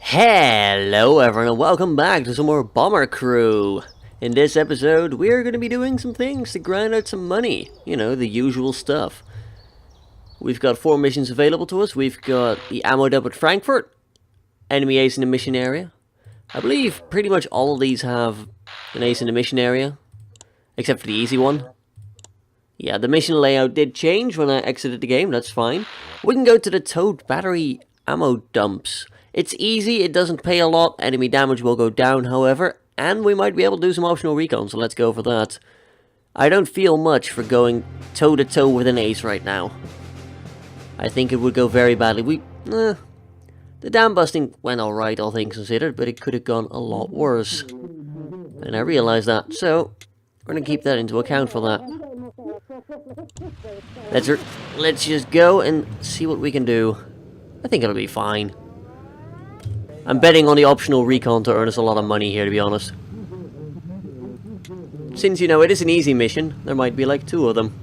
Hello everyone and welcome back to some more Bomber Crew. In this episode we're going to be doing some things to grind out some money. You know, the usual stuff. We've got 4 missions available to us. We've got the ammo dump at Frankfurt, enemy ace in the mission area. I believe pretty much all of these have an ace in the mission area, except for the easy one. Yeah, the mission layout did change when I exited the game, that's fine. We can go to the towed battery ammo dumps. It's easy, it doesn't pay a lot, enemy damage will go down however, and we might be able to do some optional recon, so let's go for that. I don't feel much for going toe to toe with an ace right now. I think it would go very badly. The dam busting went alright, all things considered, but it could have gone a lot worse. And I realised that, so we're going to keep that into account for that. Let's just go and see what we can do. I think it'll be fine. I'm betting on the optional recon to earn us a lot of money here, to be honest. Since, you know, it is an easy mission, there might be like 2 of them.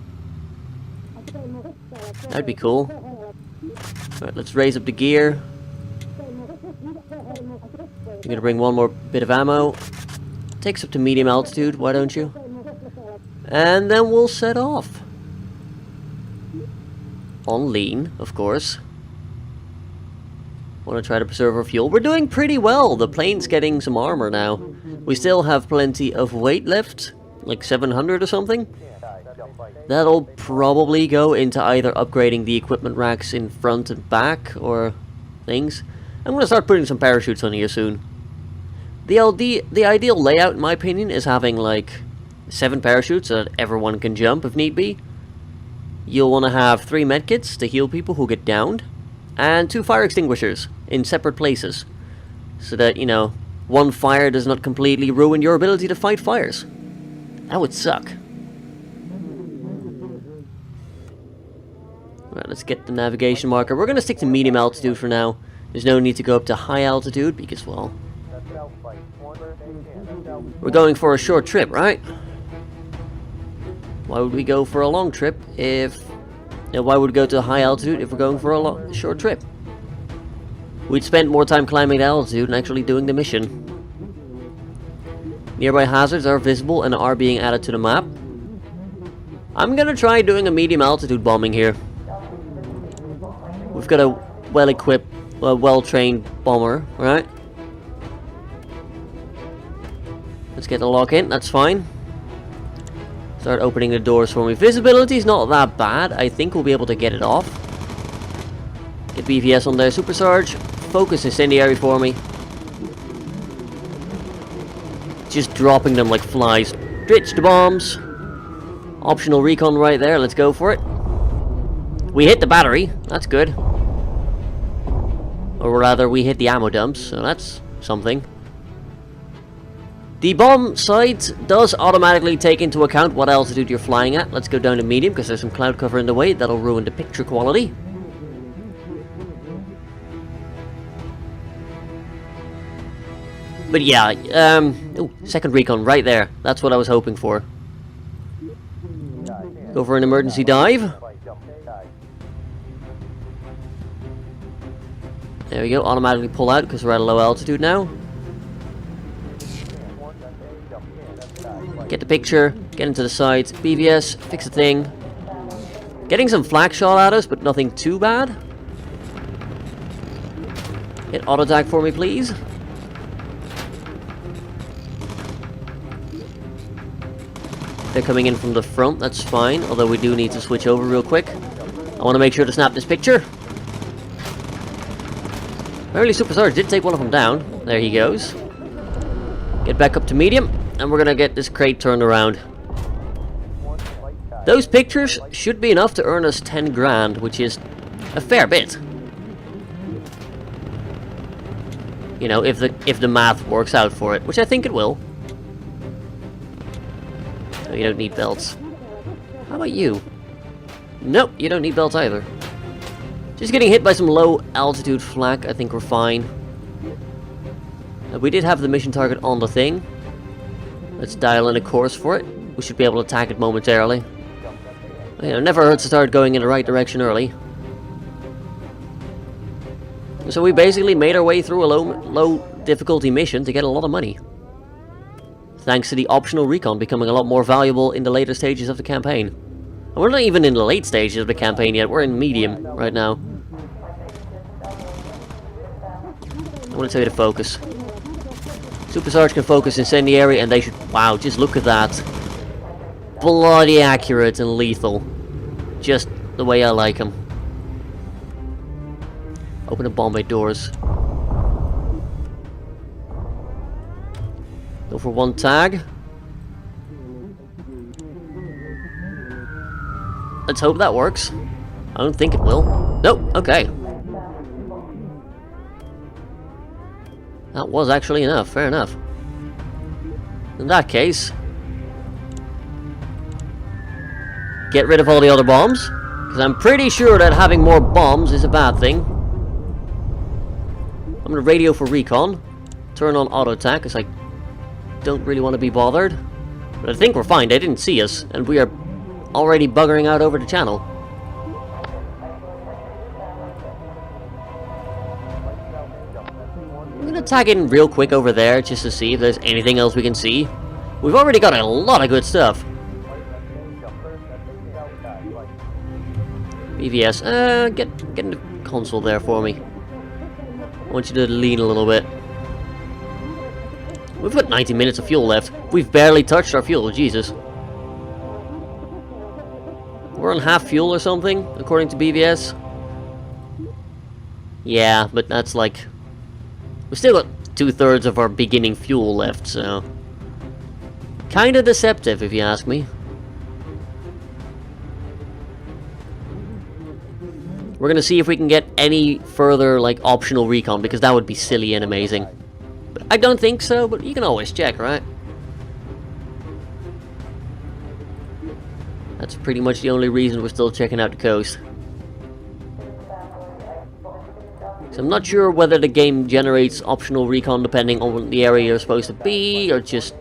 That'd be cool. Alright, let's raise up the gear. I'm gonna bring one more bit of ammo. Takes up to medium altitude, why don't you? And then we'll set off. On lean, of course. Want to try to preserve our fuel. We're doing pretty well. The plane's getting some armor now. We still have plenty of weight left, like 700 or something. That'll probably go into either upgrading the equipment racks in front and back or things. I'm going to start putting some parachutes on here soon. The ideal layout, in my opinion, is having like 7 parachutes so that everyone can jump if need be. You'll want to have 3 medkits to heal people who get downed, and 2 fire extinguishers in separate places, so that, you know, one fire does not completely ruin your ability to fight fires. That would suck. Right, let's get the navigation marker. We're going to stick to medium altitude for now. There's no need to go up to high altitude because, well, we're going for a short trip, right? Why would we go for a long trip if... why would we go to high altitude if we're going for a short trip? We'd spend more time climbing the altitude and actually doing the mission. Nearby hazards are visible and are being added to the map. I'm gonna try doing a medium altitude bombing here. We've got a well-equipped, well-trained bomber, right? Let's get the lock in, that's fine. Start opening the doors for me. Visibility is not that bad. I think we'll be able to get it off. Get BVS on there. Supercharge. Focus incendiary for me. Just dropping them like flies. Ditch the bombs. Optional recon right there. Let's go for it. We hit the battery. That's good. Or rather, we hit the ammo dumps. So that's something. The bomb sight does automatically take into account what altitude you're flying at. Let's go down to medium because there's some cloud cover in the way. That'll ruin the picture quality. But yeah, second recon right there. That's what I was hoping for. Go for an emergency dive. There we go, automatically pull out because we're at a low altitude now. Get the picture, get into the sides, BVS, fix the thing. Getting some flak shot at us, but nothing too bad. Hit auto attack for me, please. They're coming in from the front, that's fine, although we do need to switch over real quick. I want to make sure to snap this picture. Early Supercharge did take one of them down. There he goes. Get back up to medium. And we're gonna get this crate turned around. Those pictures should be enough to earn us 10 grand, which is a fair bit. You know, if the math works out for it, which I think it will. No, you don't need belts. How about you? Nope, you don't need belts either. Just getting hit by some low altitude flak, I think we're fine. We did have the mission target on the thing. Let's dial in a course for it. We should be able to attack it momentarily. You know, never hurts to start going in the right direction early. So we basically made our way through a low difficulty mission to get a lot of money. Thanks to the optional recon becoming a lot more valuable in the later stages of the campaign. And we're not even in the late stages of the campaign yet, we're in medium right now. I want to tell you to focus. Supercharge can focus incendiary and they should... Wow, just look at that. Bloody accurate and lethal. Just the way I like them. Open the bomb bay doors. Go for one tag. Let's hope that works. I don't think it will. Nope, okay. That was actually enough, fair enough. In that case... Get rid of all the other bombs. Because I'm pretty sure that having more bombs is a bad thing. I'm gonna radio for recon. Turn on auto attack, because I don't really want to be bothered. But I think we're fine, they didn't see us. And we are already buggering out over the channel. I'm gonna tag in real quick over there just to see if there's anything else we can see. We've already got a lot of good stuff. BVS, get in the console there for me. I want you to lean a little bit. We've got 90 minutes of fuel left. We've barely touched our fuel, Jesus. We're on half fuel or something, according to BVS. Yeah, but that's like... We've still got 2/3 of our beginning fuel left, so... Kinda deceptive, if you ask me. We're gonna see if we can get any further, like, optional recon, because that would be silly and amazing. But I don't think so, but you can always check, right? That's pretty much the only reason we're still checking out the coast. So I'm not sure whether the game generates optional recon depending on the area you're supposed to be, or just...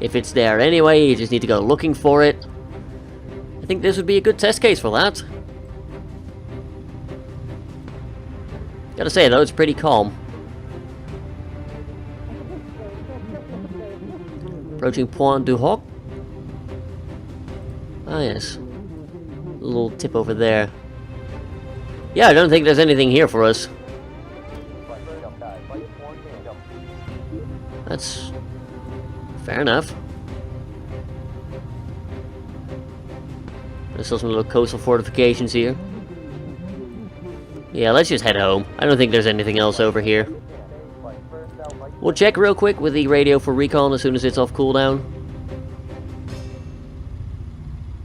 If it's there anyway, you just need to go looking for it. I think this would be a good test case for that. Gotta say though, it's pretty calm. Approaching Point du Hoc. Ah yes. A little tip over there. Yeah, I don't think there's anything here for us. That's... fair enough. There's still some little coastal fortifications here. Yeah, let's just head home. I don't think there's anything else over here. We'll check real quick with the radio for recon as soon as it's off cooldown.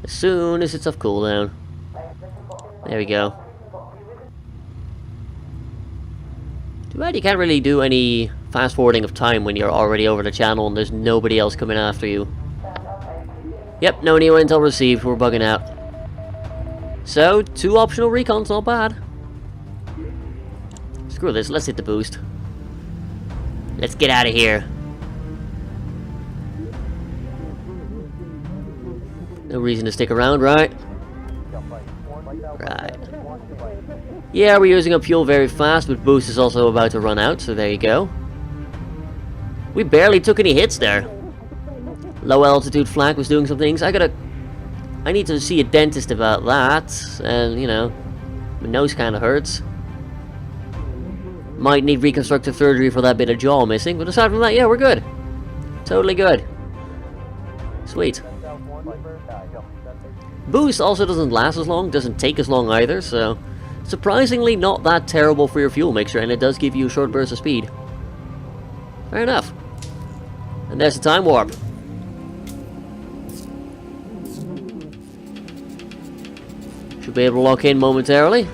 As soon as it's off cooldown. There we go. Too bad you can't really do any fast forwarding of time when you're already over the channel and there's nobody else coming after you. Yep, no new intel received. We're bugging out. So, 2 optional recons, not bad. Screw this, let's hit the boost. Let's get out of here. No reason to stick around, right? Right. Yeah, we're using up fuel very fast, but boost is also about to run out, so there you go. We barely took any hits there. Low altitude flak was doing some things. I need to see a dentist about that, and, you know, my nose kinda hurts. Might need reconstructive surgery for that bit of jaw missing, but aside from that, yeah, we're good. Totally good. Sweet. Boost also doesn't last as long, doesn't take as long either, so... Surprisingly not that terrible for your fuel mixture, and it does give you a short burst of speed. Fair enough. And there's the time warp. Should be able to lock in momentarily.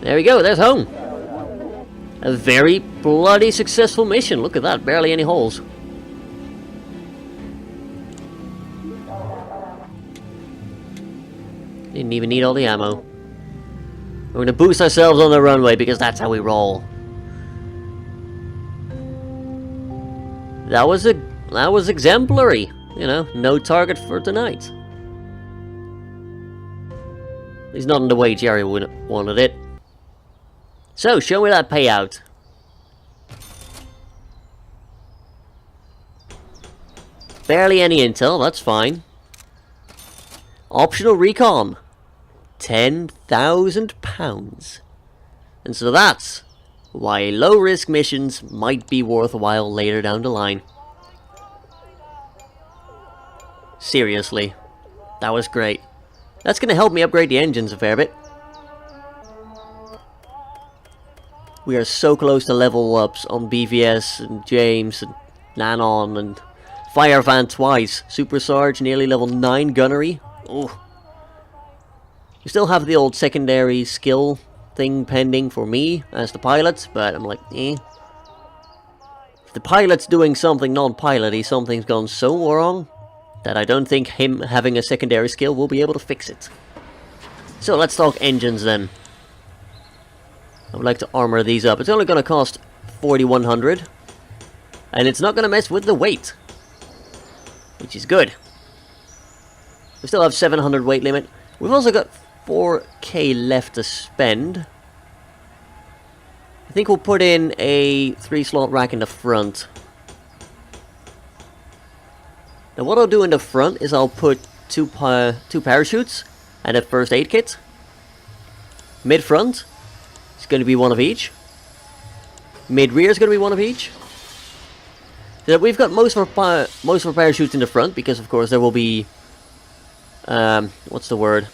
There we go, there's home. A very bloody successful mission. Look at that, barely any holes. Didn't even need all the ammo. We're gonna boost ourselves on the runway because that's how we roll. That was exemplary. You know, no target for tonight. He's not in the wage area wanted it. So, show me that payout. Barely any intel, that's fine. Optional recon. £10,000. And so that's why low-risk missions might be worthwhile later down the line. Seriously. That was great. That's going to help me upgrade the engines a fair bit. We are so close to level ups on BVS and James and Nanon and Fire Van twice. Super Sarge, nearly level 9 gunnery. Oh. We still have the old secondary skill thing pending for me as the pilot, but I'm like, eh. If the pilot's doing something non-piloty, something's gone so wrong that I don't think him having a secondary skill will be able to fix it. So let's talk engines then. I would like to armor these up. It's only going to cost 4,100. And it's not going to mess with the weight. Which is good. We still have 700 weight limit. We've also got 4k left to spend. I think we'll put in a 3-slot rack in the front. Now what I'll do in the front is I'll put two parachutes and a first aid kit. Mid-front, it's going to be one of each. Mid-rear is going to be one of each. So we've got most of our parachutes in the front because of course there will be... what's the word?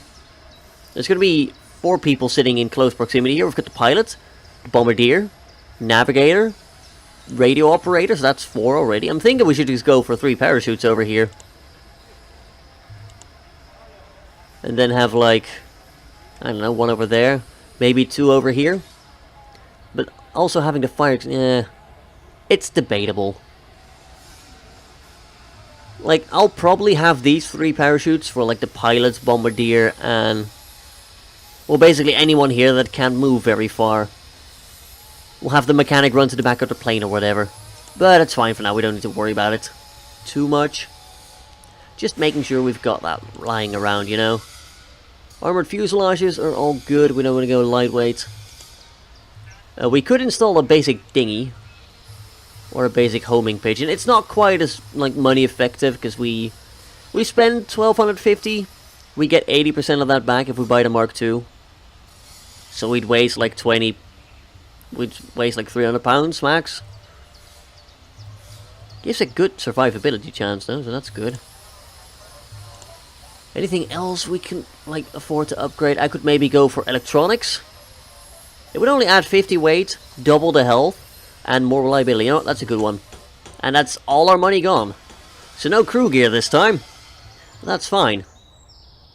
There's going to be 4 people sitting in close proximity here. We've got the pilot, the bombardier, navigator, radio operator, so that's 4 already. I'm thinking we should just go for 3 parachutes over here. And then have like, I don't know, 1 over there. Maybe 2 over here. But also having the fire, it's debatable. Like, I'll probably have these 3 parachutes for like the pilot, bombardier, and... well, basically anyone here that can't move very far. We'll have the mechanic run to the back of the plane or whatever. But it's fine for now, we don't need to worry about it too much. Just making sure we've got that lying around, you know. Armored fuselages are all good, we don't want to go lightweight. We could install a basic dinghy. Or a basic homing pigeon. It's not quite as like money effective because we spend 1,250. We get 80% of that back if we buy the Mark II. So we'd waste like 20... we'd waste like 300 pounds max. Gives a good survivability chance though, so that's good. Anything else we can like afford to upgrade? I could maybe go for electronics. It would only add 50 weight, double the health, and more reliability. You know what? That's a good one. And that's all our money gone. So no crew gear this time. That's fine.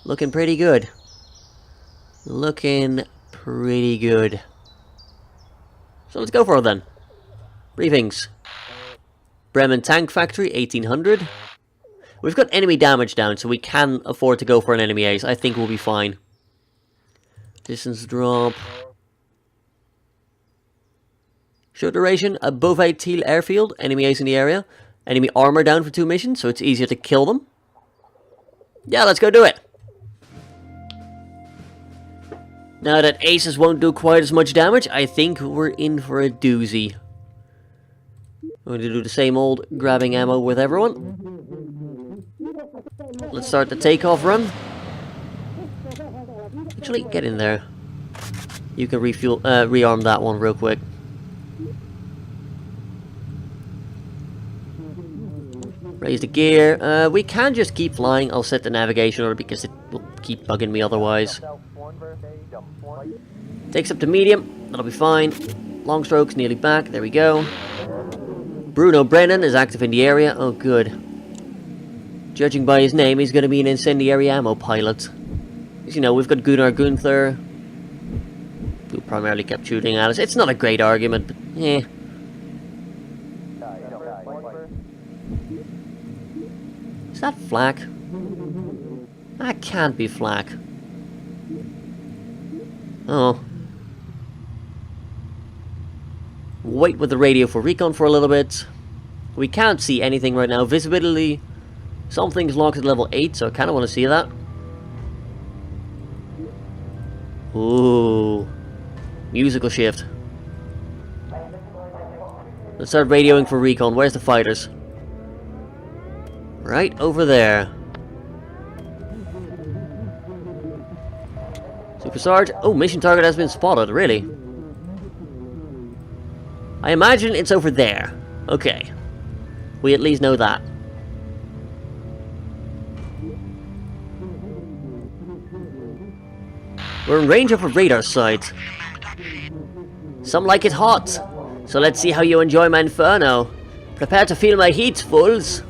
Looking pretty good. Looking pretty good. So let's go for it then. Briefings. Bremen Tank Factory, 1800. We've got enemy damage down, so we can afford to go for an enemy ace. I think we'll be fine. Distance drop. Short duration, a Beauvais Thiel airfield. Enemy ace in the area. Enemy armor down for 2 missions, so it's easier to kill them. Yeah, let's go do it. Now that aces won't do quite as much damage, I think we're in for a doozy. I'm going to do the same old grabbing ammo with everyone. Let's start the takeoff run. Actually, get in there. You can refuel, rearm that one real quick. Raise the gear. We can just keep flying. I'll set the navigation order because it will keep bugging me otherwise. Takes up to medium. That'll be fine. Long strokes, nearly back. There we go. Bruno Brennan is active in the area. Oh, good. Judging by his name, he's going to be an incendiary ammo pilot. As you know, we've got Gunnar Gunther, who primarily kept shooting at us. It's not a great argument, but eh. Is that flak? That can't be flak. Oh. Wait with the radio for recon for a little bit. We can't see anything right now. Visibility, something's locked at level 8, so I kind of want to see that. Ooh. Musical shift. Let's start radioing for recon. Where's the fighters? Right over there. Super Sarge. Oh, mission target has been spotted, really? I imagine it's over there. Okay. We at least know that. We're in range of a radar site. Some like it hot. So let's see how you enjoy my inferno. Prepare to feel my heat, fools.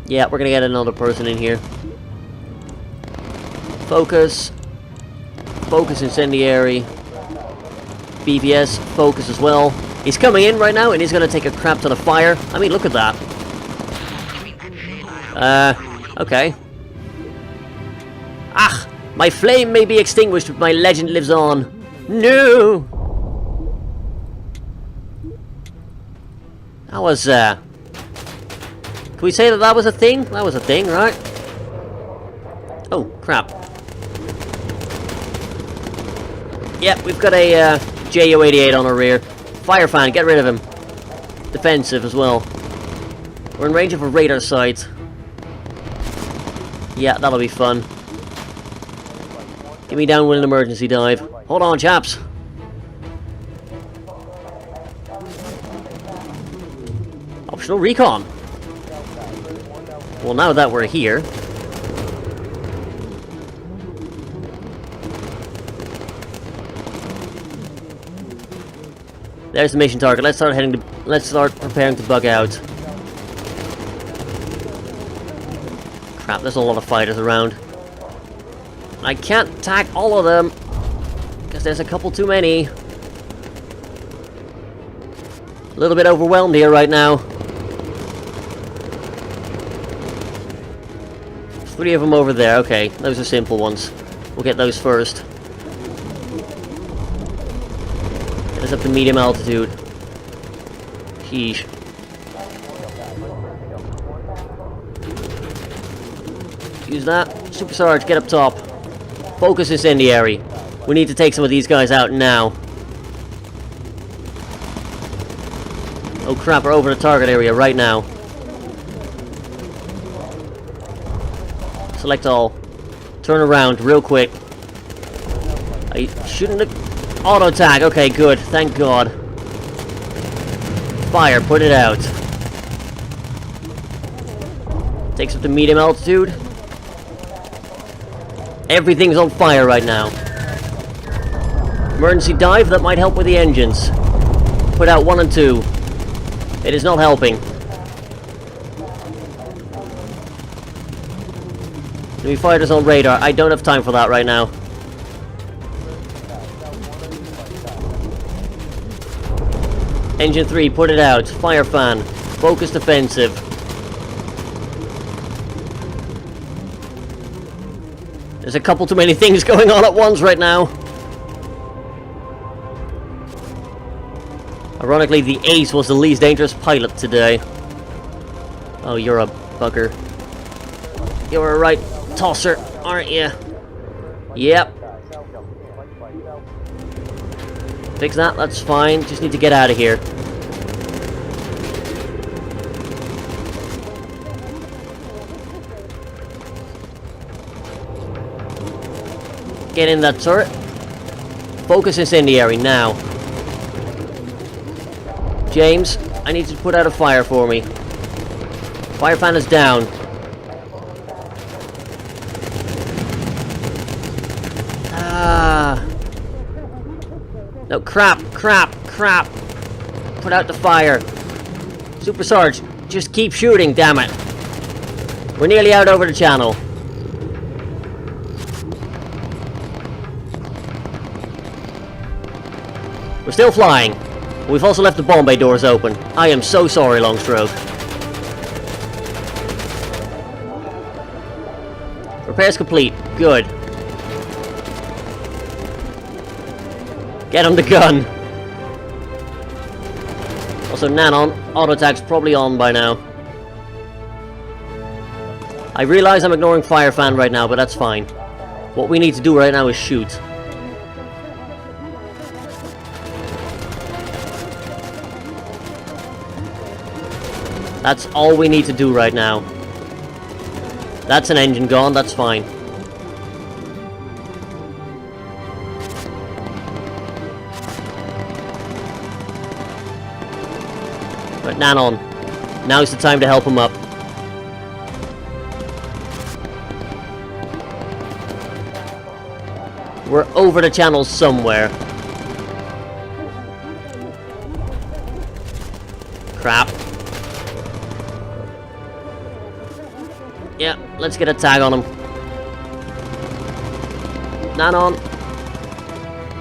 Yeah, we're gonna get another person in here. Focus. Focus incendiary. BVS, focus as well. He's coming in right now and he's gonna take a crap ton of fire. I mean, look at that. Okay. Ah! My flame may be extinguished, but my legend lives on. No! That was, Can we say that that was a thing? That was a thing, right? Oh, crap. Yep, we've got a, JU-88 on our rear. Fire fan, get rid of him. Defensive as well. We're in range of a radar site. Yeah, that'll be fun. Get me down with an emergency dive. Hold on, chaps. Optional recon. Well, now that we're here... There's the mission target. Let's start preparing to bug out. Crap, there's a lot of fighters around. I can't attack all of them because there's a couple too many. A little bit overwhelmed here right now. 3 of them over there. Okay, those are simple ones. We'll get those first. Get us up to medium altitude. Sheesh. Use that. Super Sarge, get up top. Focus incendiary. We need to take some of these guys out now. Oh crap, we're over the target area right now. Select all. Turn around real quick. I shouldn't have... Auto tag. Okay, good. Thank God. Fire. Put it out. Takes up to medium altitude. Everything's on fire right now. Emergency dive. That might help with the engines. Put out 1 and 2. It is not helping. Enemy fighters on radar. I don't have time for that right now. Engine 3, put it out. Fire fan. Focus defensive. There's a couple too many things going on at once right now. Ironically, the Ace was the least dangerous pilot today. Oh, you're a bugger. You're a right tosser, aren't you? Yep. Fix that, that's fine. Just need to get out of here. Get in that turret. Focus incendiary now. James, I need you to put out a fire for me. Fire fan is down. No, crap. Put out the fire. Super Sarge, just keep shooting, damn it. We're nearly out over the channel. We're still flying. We've also left the bomb bay doors open. I am so sorry, Longstroke. Repairs complete. Good. Get on the gun. Also, Nanon, auto attack's probably on by now. I realize I'm ignoring Fire Fan right now, but that's fine. What we need to do right now is shoot. That's all we need to do right now. That's an engine gone, that's fine. Right, Nanon. Now's the time to help him up. We're over the channel somewhere. Crap. Yeah, let's get a tag on him. Nanon.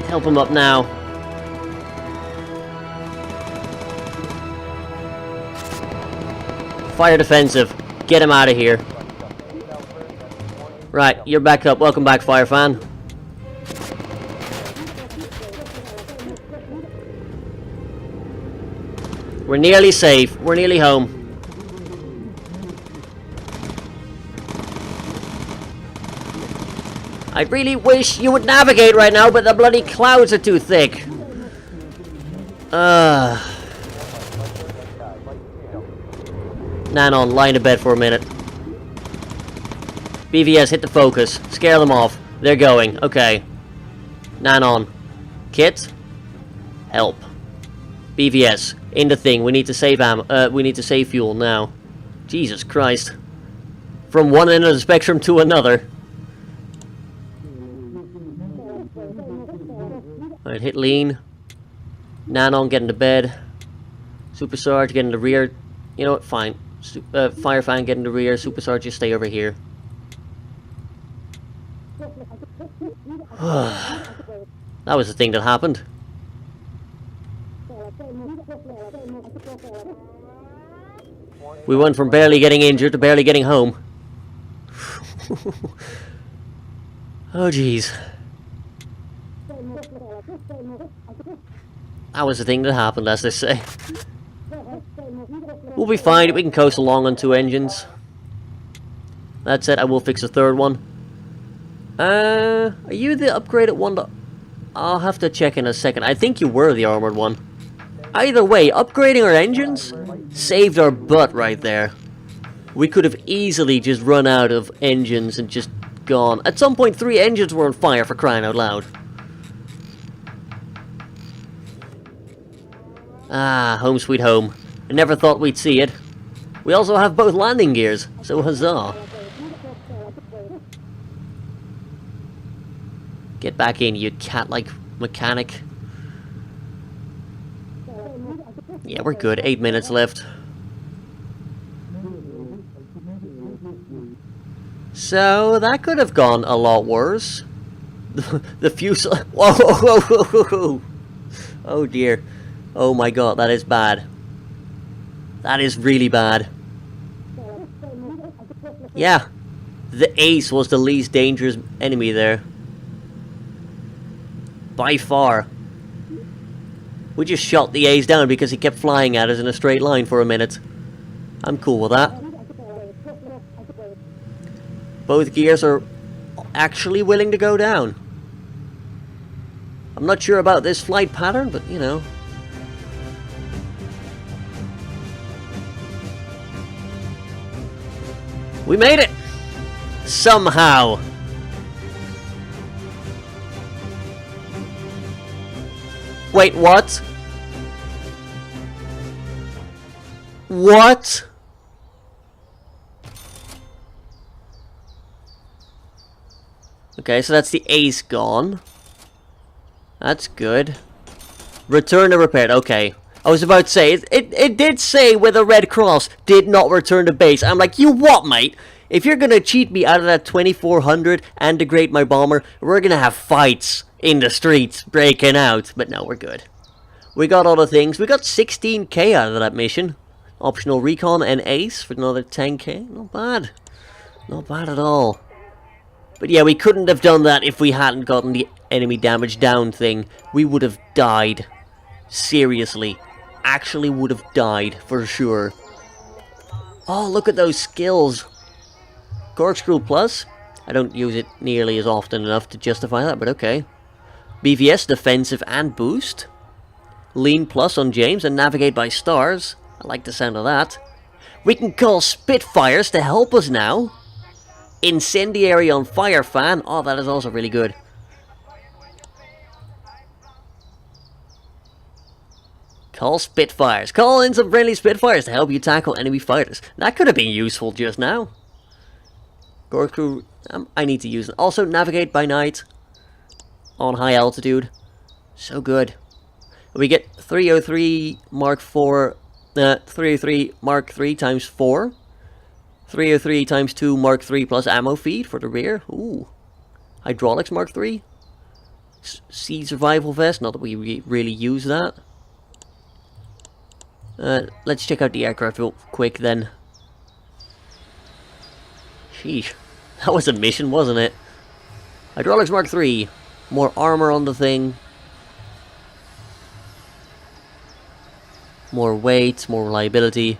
Help him up now. Fire defensive. Get him out of here. Right, you're back up. Welcome back, Fire Fan. We're nearly safe. We're nearly home. I really wish you would navigate right now, but the bloody clouds are too thick. Nanon, lie in bed for a minute. BVS, hit the focus. Scare them off. They're going. Okay. Nanon. Kit. Help. BVS. In the thing. We need to save we need to save fuel now. Jesus Christ. From one end of the spectrum to another. Alright, hit lean. Nanon, get into bed. Super Sarge, get in the rear. You know what? Fine. Fire Fan, get in the rear. Super Sarge, just stay over here. That was the thing that happened. We went from barely getting injured to barely getting home. Oh jeez. That was the thing that happened, as they say. We'll be fine. We can coast along on 2 engines. That's it. I will fix the 3rd one. Are you the upgraded one? I'll have to check in a second. I think you were the armored one. Either way, upgrading our engines saved our butt right there. We could have easily just run out of engines and just gone. At some point, 3 engines were on fire, for crying out loud. Ah, home sweet home. I never thought we'd see it. We also have both landing gears, so huzzah. Get back in, you cat-like mechanic. Yeah, we're good. 8 minutes left. So, that could have gone a lot worse. The fuselage... Whoa, whoa, whoa, whoa, whoa. Oh dear. Oh my god, that is bad. That is really bad. Yeah. The Ace was the least dangerous enemy there. By far. We just shot the Ace down because he kept flying at us in a straight line for a minute. I'm cool with that. Both gears are actually willing to go down. I'm not sure about this flight pattern, but you know. We made it! Somehow. Wait, what? What? Okay, so that's the Ace gone. That's good. Return to repaired. Okay. I was about to say, it did say with a red cross, did not return to base. I'm like, you what, mate? If you're gonna cheat me out of that 2400 and degrade my bomber, we're gonna have fights in the streets breaking out. But no, we're good. We got all the things. We got 16k out of that mission. Optional recon and ace for another 10k. Not bad. Not bad at all. But yeah, we couldn't have done that if we hadn't gotten the enemy damage down thing. We would have died. Seriously. Actually would have died for sure. Oh, look at those skills. Corkscrew Plus. I don't use it nearly as often enough to justify that, but okay. BVS, defensive and boost. Lean plus on James and navigate by stars. I like the sound of that. We can call Spitfires to help us now. Incendiary on Fire Fan. Oh, that is also really good. Call Spitfires. Call in some friendly Spitfires to help you tackle enemy fighters. That could have been useful just now. Gorkru, I need to use it. Also, navigate by night. On high altitude. So good. We get 303 Mark 4... 303 Mark 3 times 4. 303 times 2 Mark 3 plus ammo feed for the rear. Ooh. Hydraulics Mark 3. Sea survival vest. Not that we really use that. Let's check out the aircraft real quick then. Sheesh. That was a mission, wasn't it? Hydraulics Mark 3. More armor on the thing. More weight, more reliability.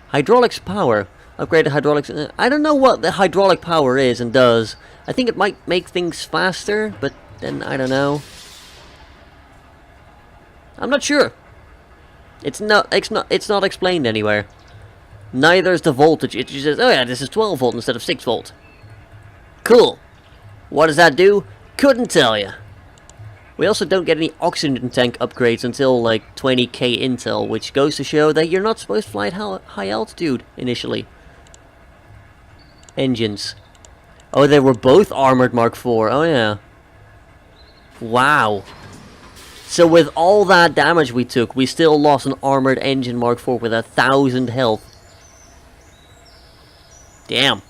Hydraulics power. Upgraded hydraulics. I don't know what the hydraulic power is and does. I think it might make things faster, but then I don't know. I'm not sure. It's not explained anywhere. Neither is the voltage. It just says, oh yeah, this is 12 volt instead of 6 volt. Cool. What does that do? Couldn't tell you. We also don't get any oxygen tank upgrades until like 20k intel, which goes to show that you're not supposed to fly at high altitude initially. Engines. Oh, they were both armored Mark IV. Oh yeah. Wow. So with all that damage we took, we still lost an armored engine Mark IV with 1,000 health. Damn.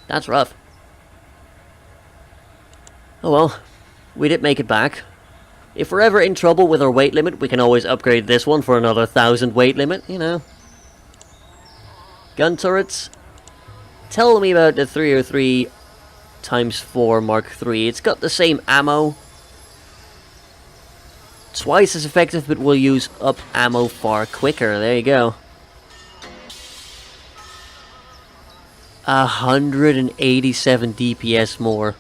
That's rough. Oh well, we did make it back. If we're ever in trouble with our weight limit, we can always upgrade this one for another 1,000 weight limit, you know. Gun turrets. Tell me about the 303 times 4 Mark III. It's got the same ammo. Twice as effective, but will use up ammo far quicker. There you go. 187 DPS more.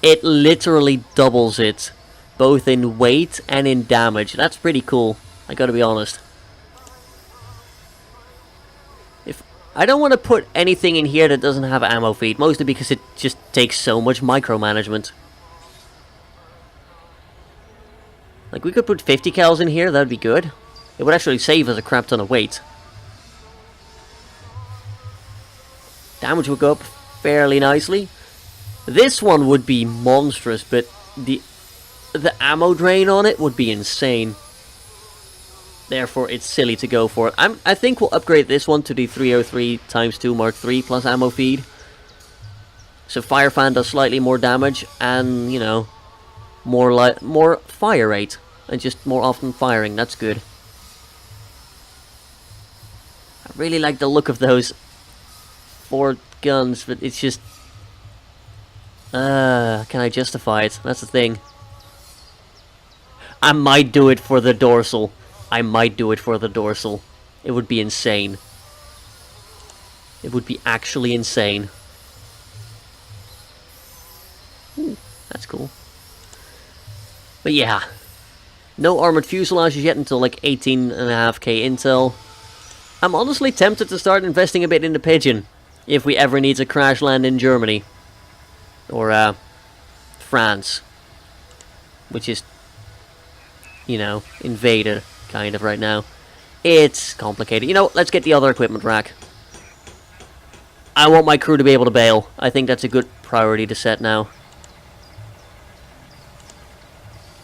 It literally doubles it, both in weight and in damage. That's pretty cool, I gotta be honest. I don't want to put anything in here that doesn't have ammo feed, mostly because it just takes so much micromanagement. Like, we could put 50 cals in here, that'd be good. It would actually save us a crap ton of weight. Damage would go up fairly nicely. This one would be monstrous, but the ammo drain on it would be insane. Therefore, it's silly to go for it. I think we'll upgrade this one to the 303 times 2 Mark III plus ammo feed. So Fire Fan does slightly more damage and, you know, more fire rate and just more often firing. That's good. I really like the look of those 4 guns, but it's just... can I justify it? That's the thing. I might do it for the dorsal. I might do it for the dorsal. It would be insane. It would be actually insane. Ooh, that's cool. But yeah. No armored fuselages yet until like 18.5k intel. I'm honestly tempted to start investing a bit in the Pigeon. If we ever need to crash land in Germany. Or, France. Which is, you know, invaded, kind of, right now. It's complicated. You know, let's get the other equipment rack. I want my crew to be able to bail. I think that's a good priority to set now.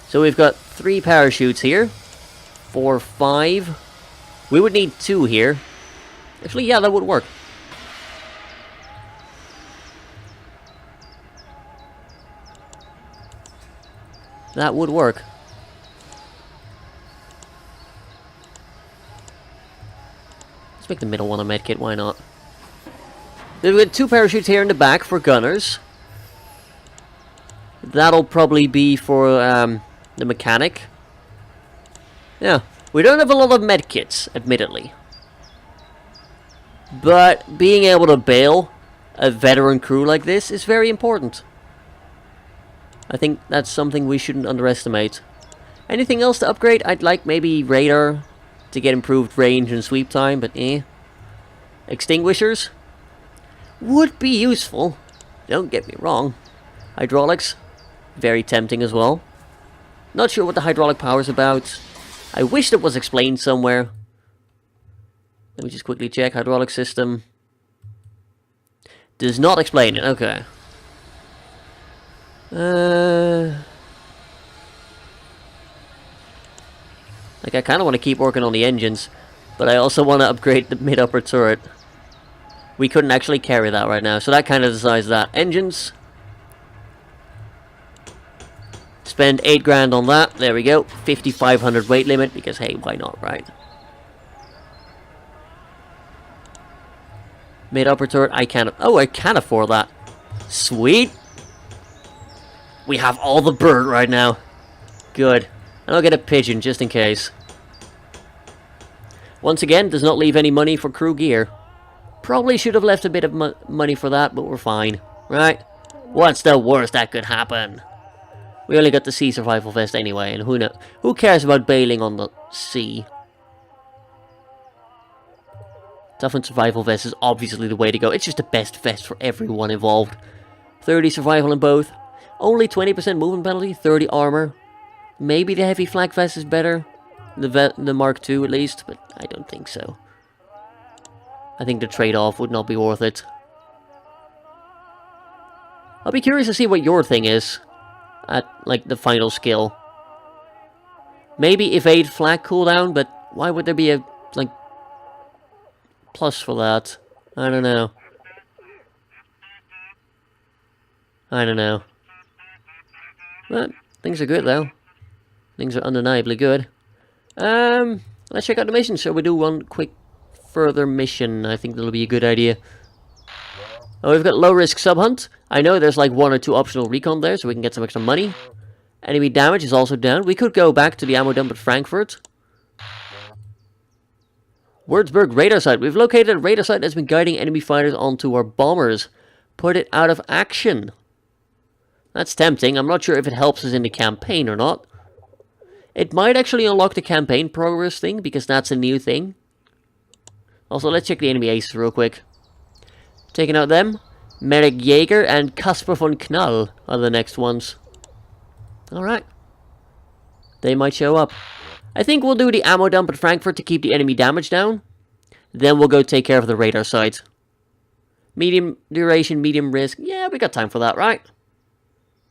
So we've got 3 parachutes here. 4, 5. We would need 2 here. Actually, yeah, that would work. That would work. Let's make the middle one a medkit, why not? We've got 2 parachutes here in the back for gunners. That'll probably be for the mechanic. Yeah, We don't have a lot of medkits, admittedly. But being able to bail a veteran crew like this is very important. I think that's something we shouldn't underestimate. Anything else to upgrade? I'd like maybe radar to get improved range and sweep time, but eh. Extinguishers would be useful. Don't get me wrong. Hydraulics, very tempting as well. Not sure what the hydraulic power is about. I wish it was explained somewhere. Let me just quickly check. Hydraulic system. Does not explain it. Okay. Like, I kind of want to keep working on the engines, but I also want to upgrade the mid-upper turret. We couldn't actually carry that right now, so that kind of decides that. Engines. Spend 8 grand on that. There we go. 5,500 weight limit, because hey, why not, right? Mid-upper turret, I can afford that. Sweet. We have all the bird right now. Good. And I'll get a pigeon, just in case. Once again, does not leave any money for crew gear. Probably should have left a bit of money for that, but we're fine. Right? What's the worst that could happen? We only got the sea survival vest anyway, and who cares about bailing on the sea? Toughened survival vest is obviously the way to go. It's just the best vest for everyone involved. 30 survival in both. Only 20% movement penalty, 30 armor. Maybe the heavy flak vest is better. The Mark II at least, but I don't think so. I think the trade-off would not be worth it. I'll be curious to see what your thing is. At, like, the final skill. Maybe evade flak cooldown, but why would there be a, like, plus for that? I don't know. But things are good, though. Things are undeniably good. Let's check out the mission. So we do one quick further mission. I think that'll be a good idea. Oh, we've got low risk sub hunt. I know there's like 1 or 2 optional recon there, so we can get some extra money. Enemy damage is also down. We could go back to the ammo dump at Frankfurt. Würzburg radar site. We've located a radar site that's been guiding enemy fighters onto our bombers. Put it out of action. That's tempting. I'm not sure if it helps us in the campaign or not. It might actually unlock the campaign progress thing, because that's a new thing. Also, let's check the enemy aces real quick. Taking out them. Merrick Jaeger and Kasper von Knall are the next ones. Alright. They might show up. I think we'll do the ammo dump at Frankfurt to keep the enemy damage down. Then we'll go take care of the radar site. Medium duration, medium risk. Yeah, we got time for that, right?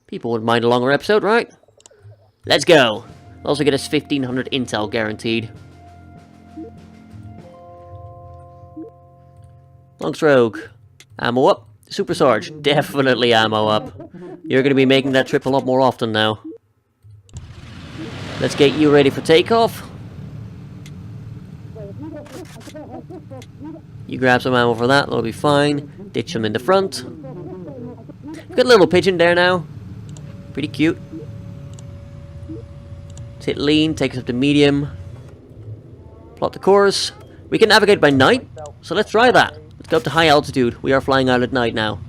People wouldn't mind a longer episode, right? Let's go. Also get us 1,500 intel guaranteed. Longstroke. Ammo up. Super Sarge. Definitely ammo up. You're going to be making that trip a lot more often now. Let's get you ready for takeoff. You grab some ammo for that. That'll be fine. Ditch them in the front. We've got a little pigeon there now. Pretty cute. Let's hit lean. Take us up to medium. Plot the course. We can navigate by night. So let's try that. Let's go up to high altitude. We are flying out at night now.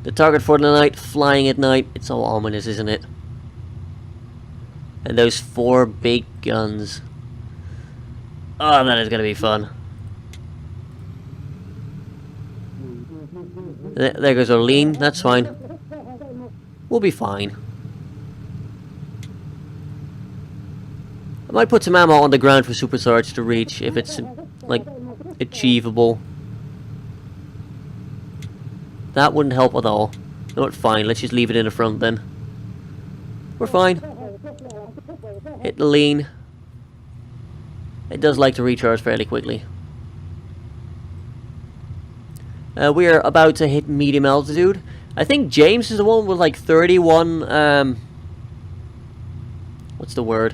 The target for the night, flying at night. It's all ominous, isn't it? And those 4 big guns. Oh, that is going to be fun. There goes our lean. That's fine. We'll be fine. I might put some ammo on the ground for Super Sarge to reach if it's, like, achievable. That wouldn't help at all. Not fine. Let's just leave it in the front then. We're fine. Hit the lean. It does like to recharge fairly quickly. We are about to hit medium altitude. I think James is the one with like 31... what's the word?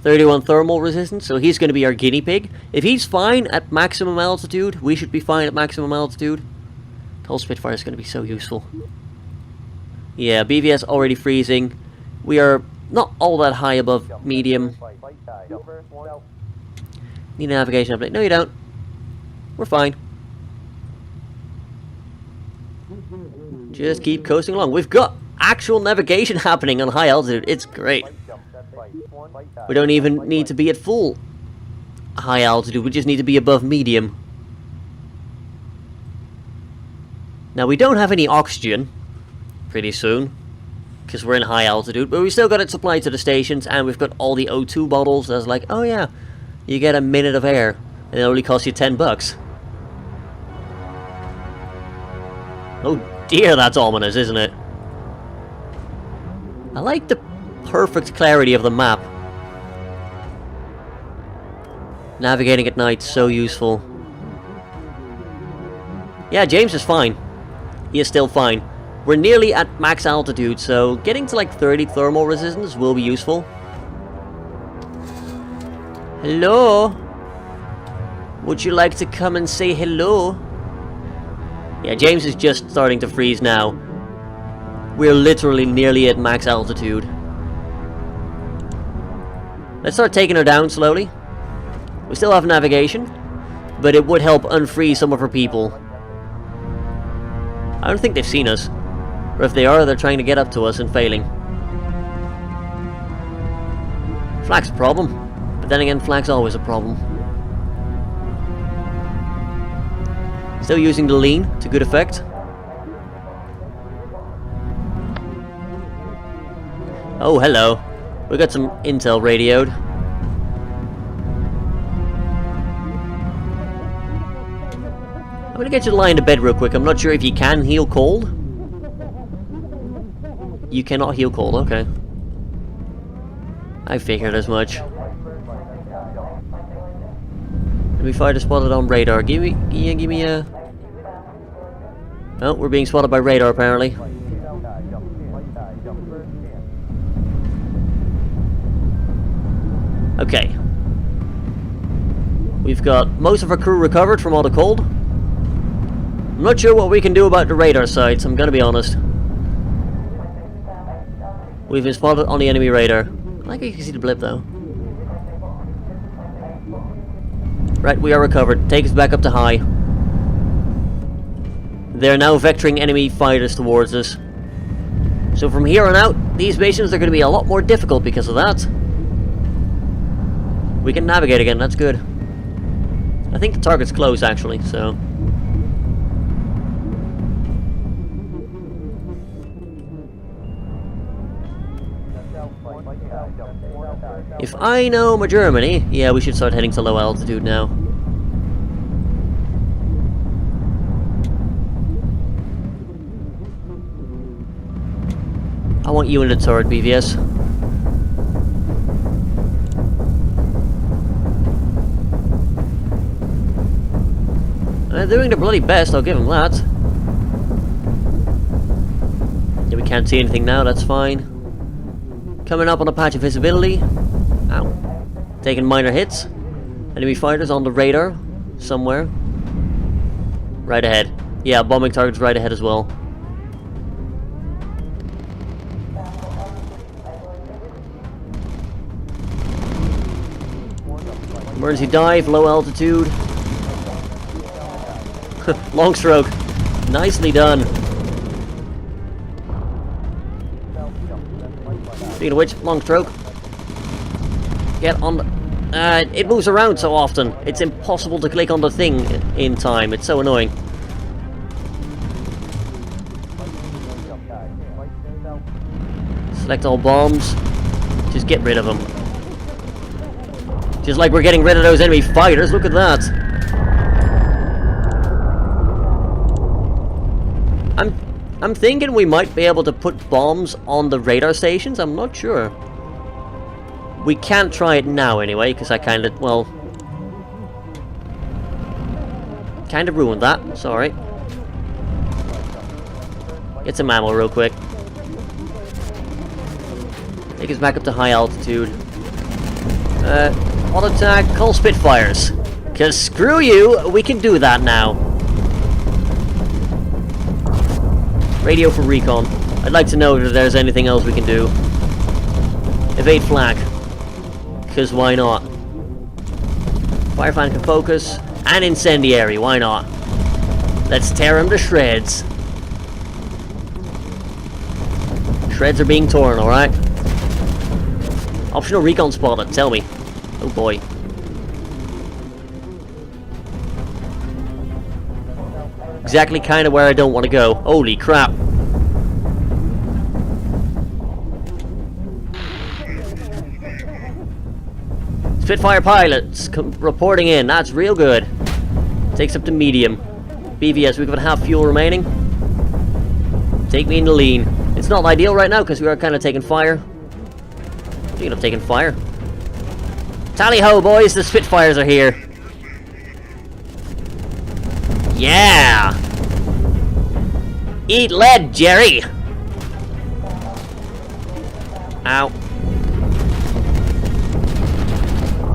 31 thermal resistance, so he's going to be our guinea pig. If he's fine at maximum altitude, we should be fine at maximum altitude. Hull Spitfire is going to be so useful. Yeah, BVS already freezing. We are not all that high above medium. Need a navigation update. No, you don't. We're fine. Just keep coasting along. We've got actual navigation happening on high altitude. It's great. We don't even need to be at full high altitude. We just need to be above medium. Now, we don't have any oxygen pretty soon, because we're in high altitude, but we still got it supplied to the stations, and we've got all the O2 bottles. That's like, oh yeah, you get a minute of air, and it only costs you $10. Oh dear, that's ominous, isn't it? I like the perfect clarity of the map. Navigating at night, so useful. Yeah, James is fine. He is still fine. We're nearly at max altitude, so getting to like 30 thermal resistance will be useful. Hello? Would you like to come and say hello? Yeah, James is just starting to freeze now. We're literally nearly at max altitude. Let's start taking her down slowly. We still have navigation, but it would help unfreeze some of her people. I don't think they've seen us. Or if they are, they're trying to get up to us and failing. Flak's a problem. But then again, flak's always a problem. Still using the lean to good effect. Oh, hello. We got some intel radioed. I'm gonna get you to lie into bed real quick. I'm not sure if you can heal cold. You cannot heal cold, okay. I figured as much. Enemy fighter spotted on radar. Give me a... Oh, we're being spotted by radar apparently. Okay. We've got most of our crew recovered from all the cold. I'm not sure what we can do about the radar sites, I'm gonna be honest. We've been spotted on the enemy radar. I like how you can see the blip though. Right, we are recovered. Take us back up to high. They're now vectoring enemy fighters towards us. So from here on out, these missions are going to be a lot more difficult because of that. We can navigate again, that's good. I think the target's close actually, so... If I know my Germany, yeah, we should start heading to low altitude now. I want you in the turret, BVS. They're doing their bloody best, I'll give them that. Yeah, we can't see anything now, that's fine. Coming up on a patch of visibility. Ow. Taking minor hits. Enemy fighters on the radar. Somewhere. Right ahead. Yeah, bombing targets right ahead as well. Emergency dive, low altitude. Long stroke. Nicely done. Speaking of which, long stroke. Get on the... it moves around so often. It's impossible to click on the thing in time. It's so annoying. Select all bombs. Just get rid of them. Just like we're getting rid of those enemy fighters. Look at that. I'm thinking we might be able to put bombs on the radar stations. I'm not sure. We can't try it now anyway, because I kind of, well... kind of ruined that. Sorry. Get some ammo real quick. Take us back up to high altitude. Auto attack, call Spitfires. Because screw you, we can do that now. Radio for recon. I'd like to know if there's anything else we can do. Evade flak. Because why not? Fire fan can focus. And incendiary, why not? Let's tear him to shreds. Shreds are being torn, alright? Optional recon spotted, tell me. Oh boy. Exactly kind of where I don't want to go. Holy crap. Spitfire pilots reporting in. That's real good. Takes up to medium. BVS, we've got half fuel remaining. Take me into lean. It's not ideal right now because we are kind of taking fire. Speaking of taking fire. Tally ho, boys, the Spitfires are here. Yeah! Eat lead, Jerry! Ow.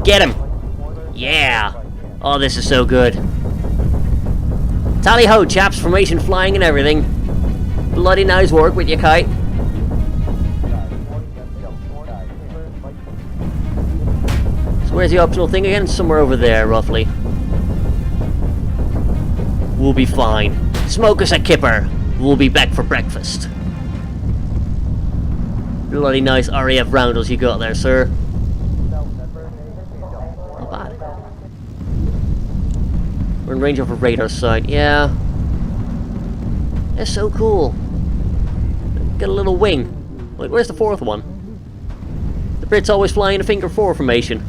Get him! Yeah! Oh, this is so good. Tally ho, chaps, formation flying and everything. Bloody nice work with your kite. So where's the optional thing again? Somewhere over there, roughly. We'll be fine. Smoke us a kipper. We'll be back for breakfast. Bloody nice RAF roundels you got there, sir. Not bad. We're in range of a radar sight. Yeah. That's so cool. Got a little wing. Wait, where's the fourth one? The Brits always fly in a finger four formation.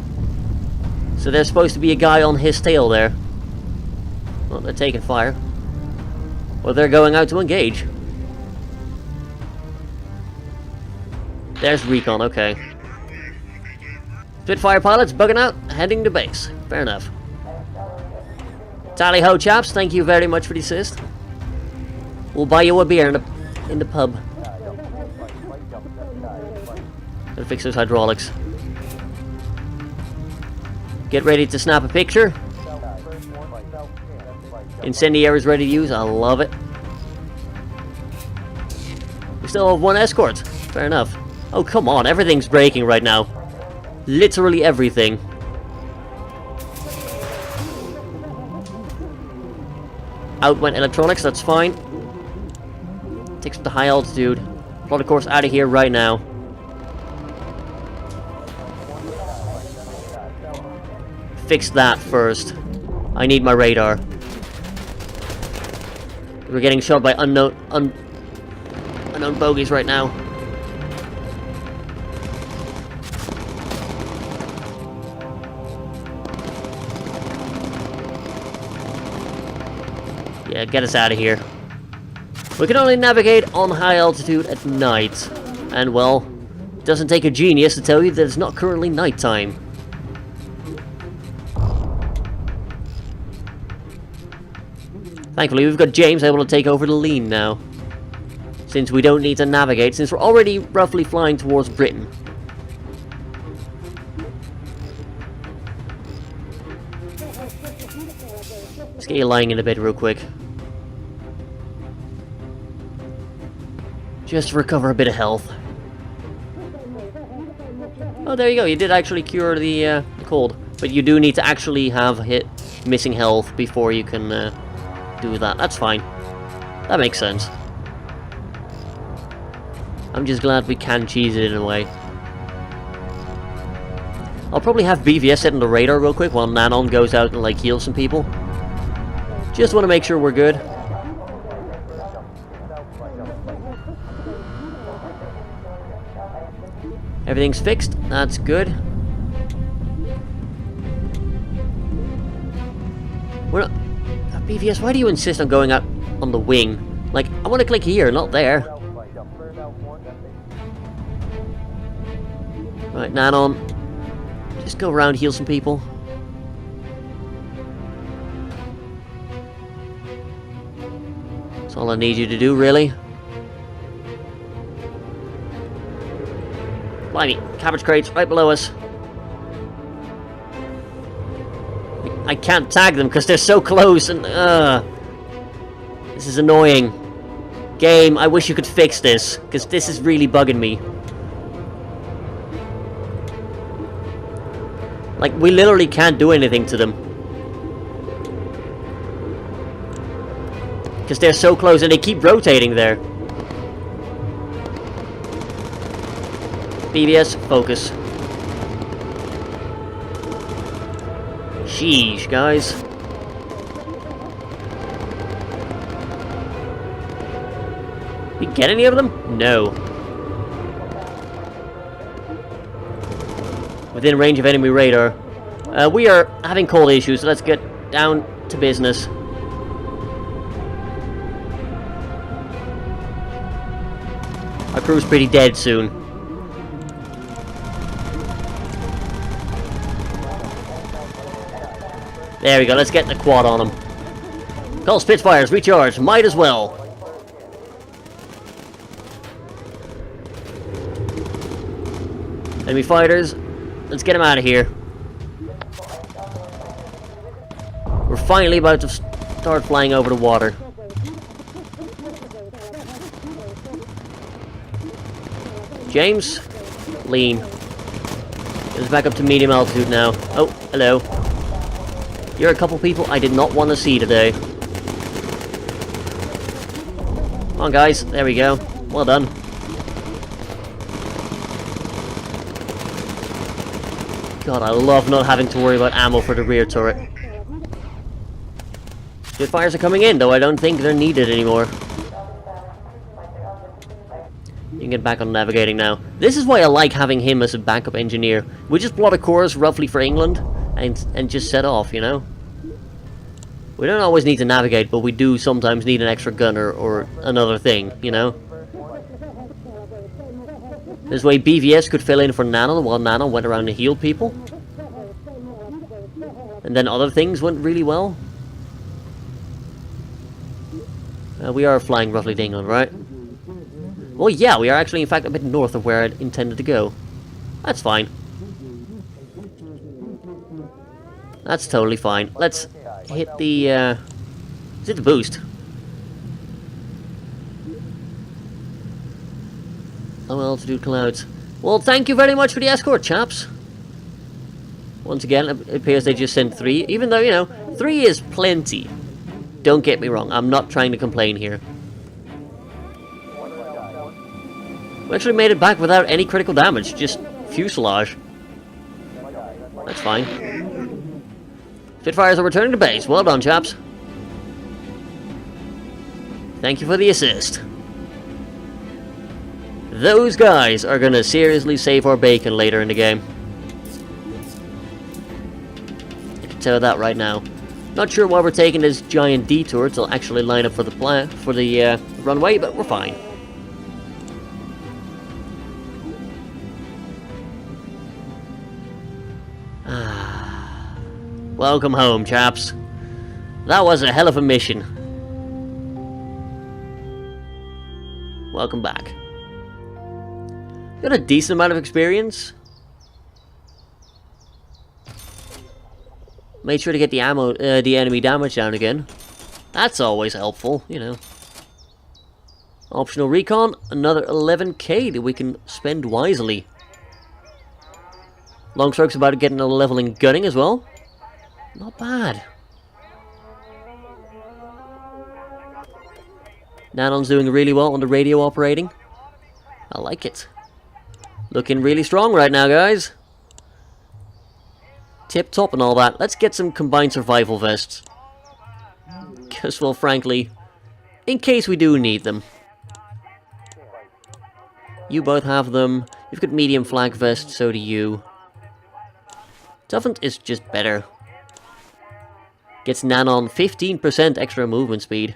So there's supposed to be a guy on his tail there. Well, they're taking fire. Well, they're going out to engage. There's recon, okay. Spitfire pilots bugging out, heading to base. Fair enough. Tally ho, chaps, thank you very much for the assist. We'll buy you a beer in the pub. Gotta fix those hydraulics. Get ready to snap a picture. Incendiary's ready to use. I love it. We still have one escort. Fair enough. Oh, come on. Everything's breaking right now. Literally everything. Out went electronics. That's fine. Takes up to high altitude. Plot a course out of here right now. Fix that first. I need my radar. We're getting shot by unknown bogeys right now. Yeah, get us out of here. We can only navigate on high altitude at night. And well, it doesn't take a genius to tell you that it's not currently nighttime. Thankfully, we've got James able to take over the lean now. Since we don't need to navigate, since we're already roughly flying towards Britain. Let's get you lying in a bed real quick. Just to recover a bit of health. Oh, there you go. You did actually cure the cold. But you do need to actually have hit missing health before you can do that. That's fine. That makes sense. I'm just glad we can cheese it in a way. I'll probably have BVS set on the radar real quick while Nanon goes out and like heals some people. Just want to make sure we're good. Everything's fixed. That's good. We're not... BVS, why do you insist on going up on the wing? Like, I want to click here, not there. Right, Nanon. Just go around, heal some people. That's all I need you to do, really. Blimey, cabbage crates right below us. I can't tag them because they're so close and this is annoying. Game, I wish you could fix this because this is really bugging me. Like, we literally can't do anything to them. Because they're so close and they keep rotating there. BBS, focus. Sheesh, guys. We get any of them? No. Within range of enemy radar. We are having cold issues, so let's get down to business. Our crew's pretty dead soon. There we go, let's get the quad on them. Call Spitfires, recharge, might as well. Enemy fighters, let's get them out of here. We're finally about to start flying over the water. James, lean. Get us back up to medium altitude now. Oh, hello. You're a couple people I did not want to see today. Come on, guys. There we go. Well done. God, I love not having to worry about ammo for the rear turret. Spitfires are coming in, though I don't think they're needed anymore. You can get back on navigating now. This is why I like having him as a backup engineer. We just plot a course roughly for England and just set off, you know? We don't always need to navigate, but we do sometimes need an extra gunner or another thing, you know? This way BVS could fill in for Nano while Nano went around to heal people. And then other things went really well. We are flying roughly to England, right? Well, yeah, we are actually, in fact, a bit north of where I intended to go. That's fine. That's totally fine. Let's hit the, let's hit the boost. Low altitude clouds. Well, thank you very much for the escort, chaps. Once again, it appears they just sent 3, even though, you know, 3 is plenty. Don't get me wrong, I'm not trying to complain here. We actually made it back without any critical damage, just fuselage. That's fine. Spitfires are returning to base. Well done, chaps. Thank you for the assist. Those guys are gonna seriously save our bacon later in the game. I can tell that right now. Not sure why we're taking this giant detour to actually line up for the runway, but we're fine. Welcome home, chaps. That was a hell of a mission. Welcome back. Got a decent amount of experience. Made sure to get the ammo, the enemy damage down again. That's always helpful, you know. Optional recon, another 11k that we can spend wisely. Longstroke's about to get another level in gunning as well. Not bad. Nanon's doing really well on the radio operating. I like it. Looking really strong right now, guys. Tip top and all that. Let's get some combined survival vests. Because, well, frankly, in case we do need them. You both have them. You've got medium flag vest, so do you. Toughened is just better. Gets Nanon 15% extra movement speed.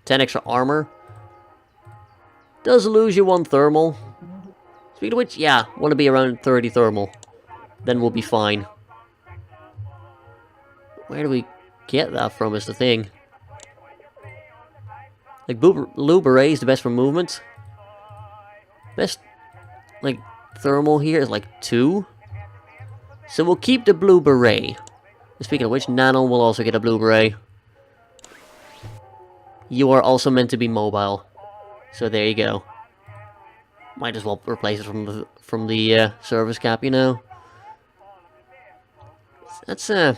10 extra armor. Does lose you 1 thermal. Speed of which, yeah, want to be around 30 thermal. Then we'll be fine. Where do we get that from is the thing. Like, Blue Beret is the best for movement. Best, like, thermal here is like 2. So we'll keep the Blue Beret. Speaking of which, Nano will also get a Blue Beret. You are also meant to be mobile. So there you go. Might as well replace it from the service cap, you know. That's a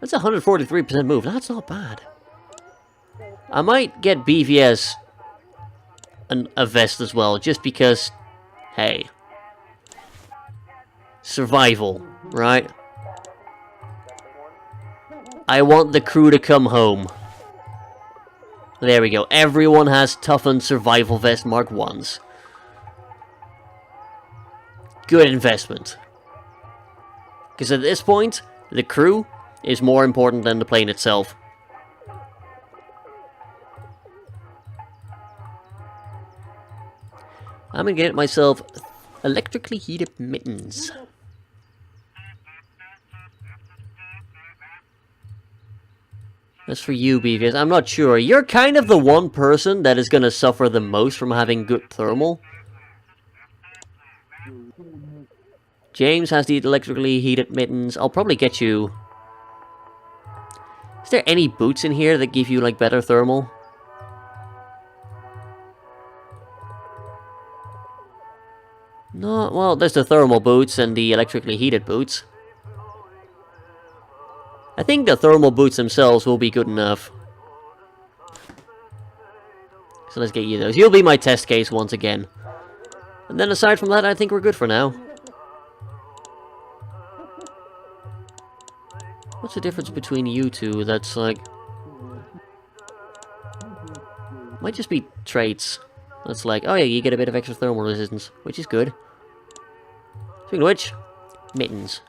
143% move. That's not bad. I might get BVS a vest as well, just because, hey, survival, right? I want the crew to come home. There we go. Everyone has toughened survival vest Mark 1s. Good investment. Because at this point, the crew is more important than the plane itself. I'm gonna get myself electrically heated mittens. As for you, BVS, I'm not sure. You're kind of the one person that is gonna suffer the most from having good thermal. James has the electrically heated mittens. I'll probably get you... Is there any boots in here that give you, like, better thermal? No, well, there's the thermal boots and the electrically heated boots. I think the thermal boots themselves will be good enough. So let's get you those. You'll be my test case once again. And then aside from that, I think we're good for now. What's the difference between you two that's like... Might just be traits. That's like, oh yeah, you get a bit of extra thermal resistance, which is good. Speaking of which, mittens.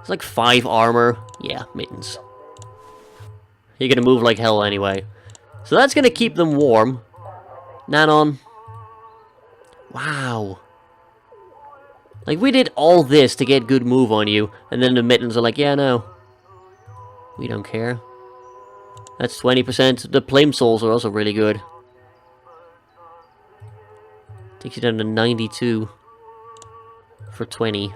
It's like 5 armor. Yeah, mittens. You're gonna move like hell anyway. So that's gonna keep them warm. Nanon. Wow. Like, we did all this to get good move on you, and then the mittens are like, yeah, no. We don't care. That's 20%. The plimsolls are also really good. Takes you down to 92 for 20.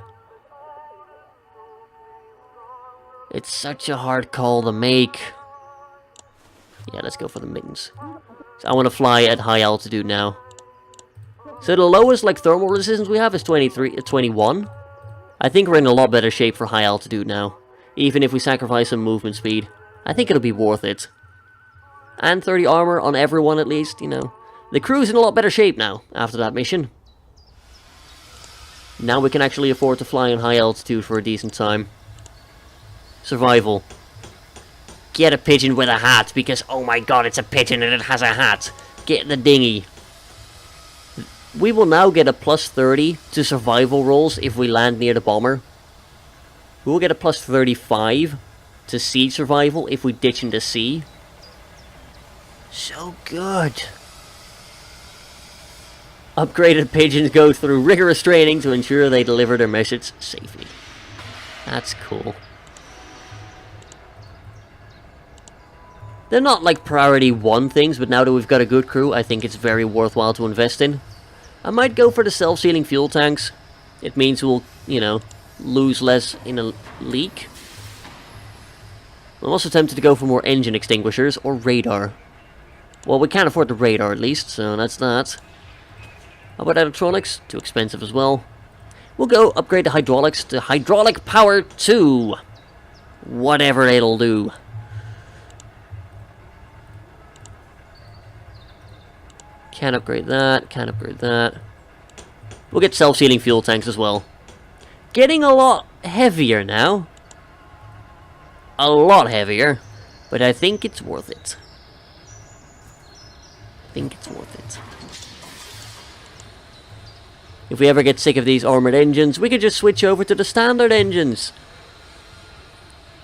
It's such a hard call to make. Yeah, let's go for the mittens. So I want to fly at high altitude now. So the lowest like thermal resistance we have is 21. I think we're in a lot better shape for high altitude now. Even if we sacrifice some movement speed. I think it'll be worth it. And 30 armor on everyone at least, you know. The crew's in a lot better shape now, after that mission. Now we can actually afford to fly in high altitude for a decent time. Survival. Get a pigeon with a hat, because oh my god, it's a pigeon and it has a hat. Get the dinghy. We will now get a plus 30 to survival rolls if we land near the bomber. We will get a plus 35 to sea survival if we ditch in the sea. So good. Upgraded pigeons go through rigorous training to ensure they deliver their message safely. That's cool. They're not like priority 1 things, but now that we've got a good crew, I think it's very worthwhile to invest in. I might go for the self-sealing fuel tanks. It means we'll, you know, lose less in a leak. I'm also tempted to go for more engine extinguishers or radar. Well, we can't afford the radar at least, so that's that. How about electronics? Too expensive as well. We'll go upgrade the hydraulics to hydraulic power 2. Whatever it'll do. Can't upgrade that, can't upgrade that. We'll get self-sealing fuel tanks as well. Getting a lot heavier now. A lot heavier. But I think it's worth it. I think it's worth it. If we ever get sick of these armored engines, we could just switch over to the standard engines.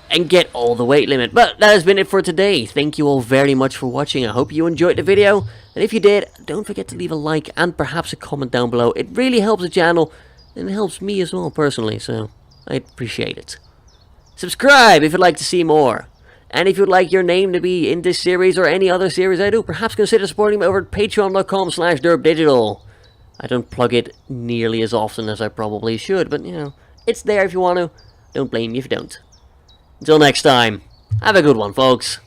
And get all the weight limit. But that has been it for today. Thank you all very much for watching. I hope you enjoyed the video. And if you did, don't forget to leave a like and perhaps a comment down below. It really helps the channel. And it helps me as well personally. So I appreciate it. Subscribe if you'd like to see more. And if you'd like your name to be in this series or any other series I do, perhaps consider supporting me over at patreon.com/Derpdigital. I don't plug it nearly as often as I probably should, but you know, it's there if you want to. Don't blame me if you don't. Until next time, have a good one, folks.